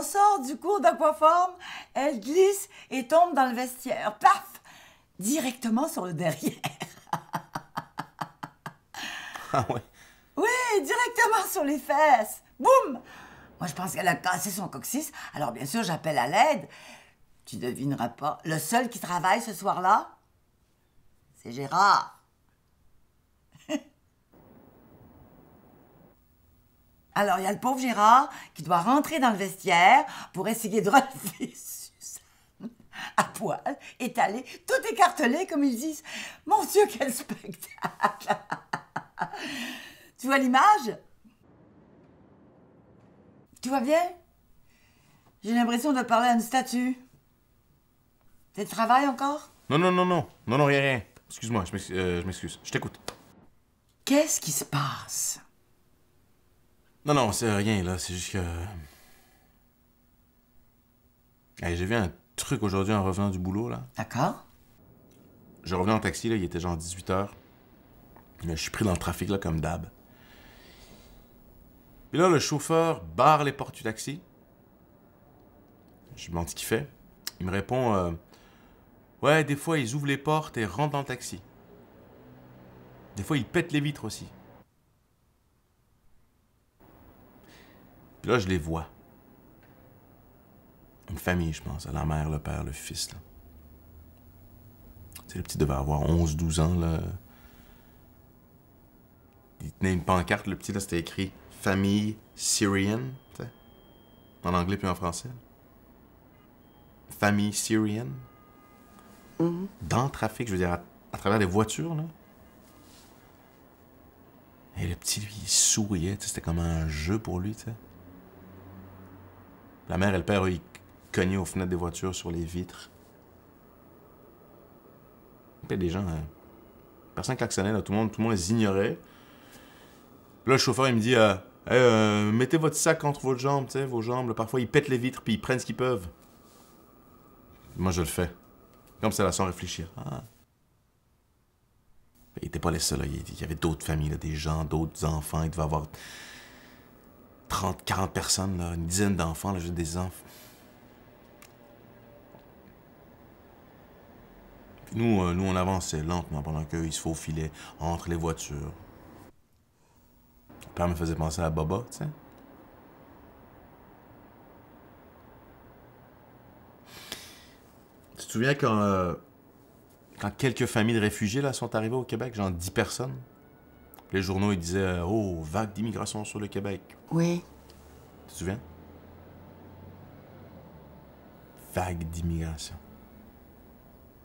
On sort du cours d'aquaforme, elle glisse et tombe dans le vestiaire. Paf! Directement sur le derrière. Ah ouais? Oui, directement sur les fesses. Boum! Moi, je pense qu'elle a cassé son coccyx. Alors, bien sûr, j'appelle à l'aide. Tu devineras pas. Le seul qui travaille ce soir-là, c'est Gérard. Alors, il y a le pauvre Gérard qui doit rentrer dans le vestiaire pour essayer de relever Suzanne à poil, étalée, tout écartelé, comme ils disent. Mon Dieu, quel spectacle! Tu vois l'image? Tu vois bien? J'ai l'impression de parler à une statue. T'es de travail encore? Non, non, non, non. Non, non, rien, rien. Excuse-moi, je m'excuse. Je t'écoute. Qu'est-ce qui se passe? Non, non, c'est rien, là. C'est juste que... Hey, j'ai vu un truc aujourd'hui en revenant du boulot, là. D'accord. Je revenais en taxi, là. Il était genre 18h. Je suis pris dans le trafic, là, comme d'hab. Puis là, le chauffeur barre les portes du taxi. Je me demande ce qu'il fait. Il me répond... Ouais, des fois, ils ouvrent les portes et rentrent dans le taxi. Des fois, ils pètent les vitres aussi. Puis là, je les vois. Une famille, je pense. La mère, le père, le fils, là. Tu sais, le petit devait avoir 11-12 ans, là. Il tenait une pancarte, le petit, là, c'était écrit « Famille Syrian », tu sais. En anglais puis en français. Famille Syrian. Dans le trafic, je veux dire, à travers les voitures, là. Et le petit, lui, il souriait, tu sais, c'était comme un jeu pour lui, tu sais. La mère et le père, eux, ils cognaient aux fenêtres des voitures, sur les vitres. Puis des gens, personne klaxonnait, là, tout le monde les ignorait. Puis là, le chauffeur, il me dit, hey, mettez votre sac entre vos jambes, tu sais, vos jambes, là, parfois, ils pètent les vitres, puis ils prennent ce qu'ils peuvent. Moi, je le fais. Comme ça, là, sans réfléchir. Ah. Il n'était pas les seuls, là. Il y avait d'autres familles, là, des gens, d'autres enfants. Il devait y avoir 30, 40 personnes, là, une dizaine d'enfants, là, juste des enfants. Puis nous, on avançait lentement pendant qu'eux, ils se faufilaient entre les voitures. Le père me faisait penser à Baba, tu sais. Tu te souviens quand quelques familles de réfugiés là, sont arrivées au Québec, genre 10 personnes? Les journaux, ils disaient « Oh, vague d'immigration sur le Québec ». Oui. Tu te souviens? Vague d'immigration.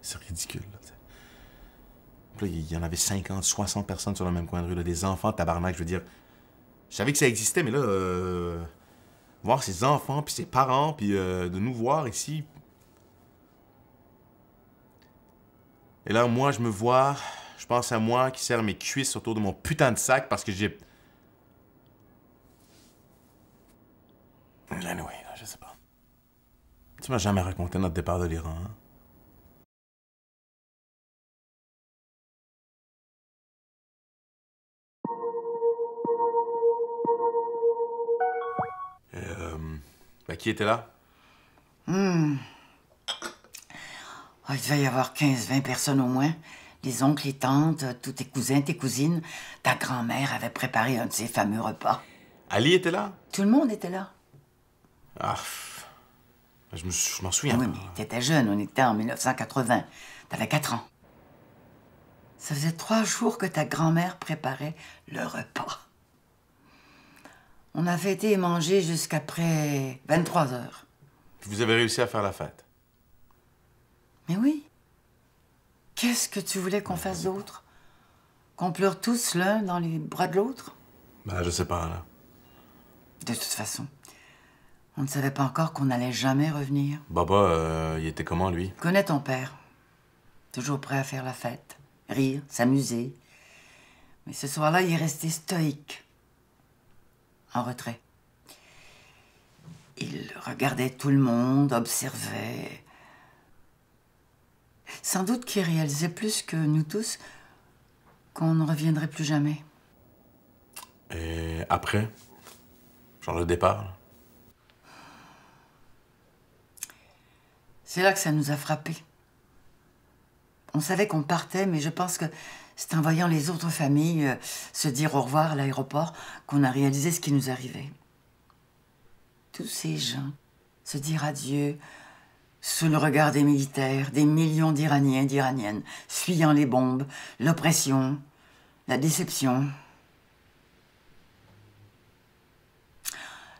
C'est ridicule, là, tu sais. Puis là, il y en avait 50, 60 personnes sur le même coin de rue, là, des enfants, tabarnak, je veux dire. Je savais que ça existait, mais là, voir ses enfants, puis ses parents, puis de nous voir ici. Et là, moi, je me vois, je pense à moi qui serre mes cuisses autour de mon putain de sac parce que j'ai... Anyway, là, je sais pas. Tu m'as jamais raconté notre départ de l'Iran, hein? Qui était là? Oh, il devait y avoir 15-20 personnes au moins. Les oncles, les tantes, tous tes cousins, tes cousines. Ta grand-mère avait préparé un de ses fameux repas. Ali était là? Tout le monde était là. Ah, je m'en souviens Ah oui, pas. mais t'étais jeune, on était en 1980. T'avais 4 ans. Ça faisait 3 jours que ta grand-mère préparait le repas. On a fêté et mangé jusqu'après 23 heures. Puis vous avez réussi à faire la fête. Mais oui. Qu'est-ce que tu voulais qu'on fasse d'autre? Qu'on pleure tous l'un dans les bras de l'autre? Ben, je sais pas, là. De toute façon, on ne savait pas encore qu'on n'allait jamais revenir. Baba, il était comment, lui? Connais ton père. Toujours prêt à faire la fête, rire, s'amuser. Mais ce soir-là, il est resté stoïque. En retrait. Il regardait tout le monde, observait. Sans doute qu'il réalisait plus que nous tous qu'on ne reviendrait plus jamais. Et après? Genre le départ, là? C'est là que ça nous a frappés. On savait qu'on partait, mais je pense que c'est en voyant les autres familles se dire au revoir à l'aéroport qu'on a réalisé ce qui nous arrivait. Tous ces gens se dire adieu sous le regard des militaires, des millions d'Iraniens et d'Iraniennes, fuyant les bombes, l'oppression, la déception.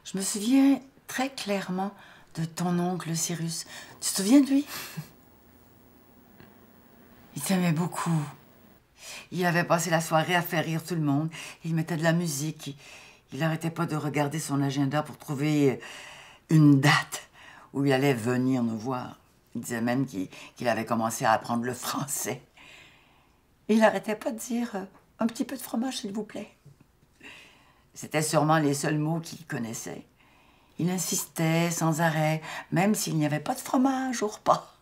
Je me souviens très clairement de ton oncle Cyrus. Tu te souviens de lui? Il t'aimait beaucoup. Il avait passé la soirée à faire rire tout le monde. Il mettait de la musique. Il n'arrêtait pas de regarder son agenda pour trouver une date où il allait venir nous voir. Il disait même qu'il avait commencé à apprendre le français. Il n'arrêtait pas de dire « un petit peu de fromage, s'il vous plaît ». C'était sûrement les seuls mots qu'il connaissait. Il insistait sans arrêt, même s'il n'y avait pas de fromage au repas.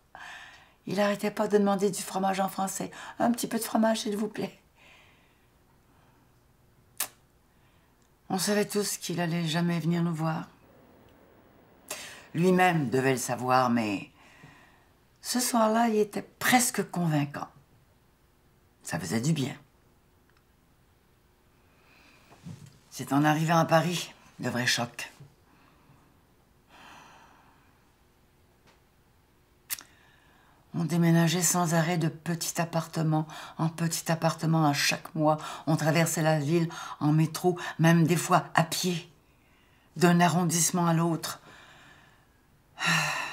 Il n'arrêtait pas de demander du fromage en français. « Un petit peu de fromage, s'il vous plaît ». On savait tous qu'il allait jamais venir nous voir. Lui-même devait le savoir, mais ce soir-là, il était presque convaincant. Ça faisait du bien. C'est en arrivant à Paris, le vrai choc. On déménageait sans arrêt de petit appartement en petit appartement à chaque mois. On traversait la ville en métro, même des fois à pied, d'un arrondissement à l'autre,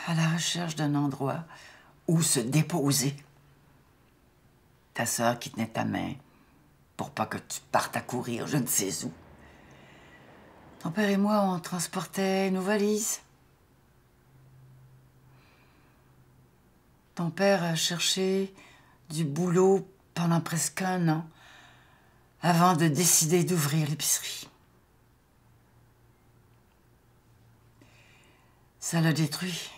à la recherche d'un endroit où se déposer. Ta sœur qui tenait ta main pour pas que tu partes à courir je ne sais où. Ton père et moi, on transportait nos valises. Ton père a cherché du boulot pendant presque 1 an avant de décider d'ouvrir l'épicerie. Ça l'a détruit.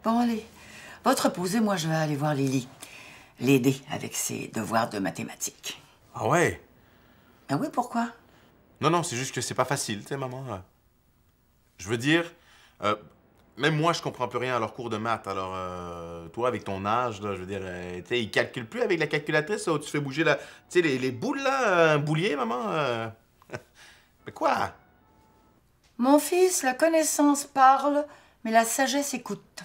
Bon, allez, va te reposer, moi je vais aller voir Lily, l'aider avec ses devoirs de mathématiques. Ah ouais? Ah oui, pourquoi? Non, c'est juste que c'est pas facile, tu sais, maman. Je veux dire, même moi, je comprends plus rien à leur cours de maths. Alors, toi, avec ton âge, là, je veux dire, tu sais, ils calculent plus avec la calculatrice, là, où tu fais bouger la... Tu sais, les boules, là, un boulier, maman. Mais quoi? Mon fils, la connaissance parle, mais la sagesse écoute.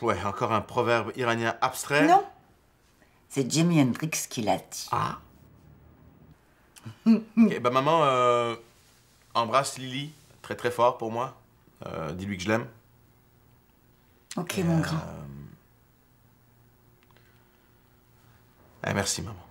Ouais, encore un proverbe iranien abstrait. Non, c'est Jimi Hendrix qui l'a dit. Ah. Ok, bah maman, embrasse Lily très très fort pour moi. Dis-lui que je l'aime. Ok, mon grand. Merci maman.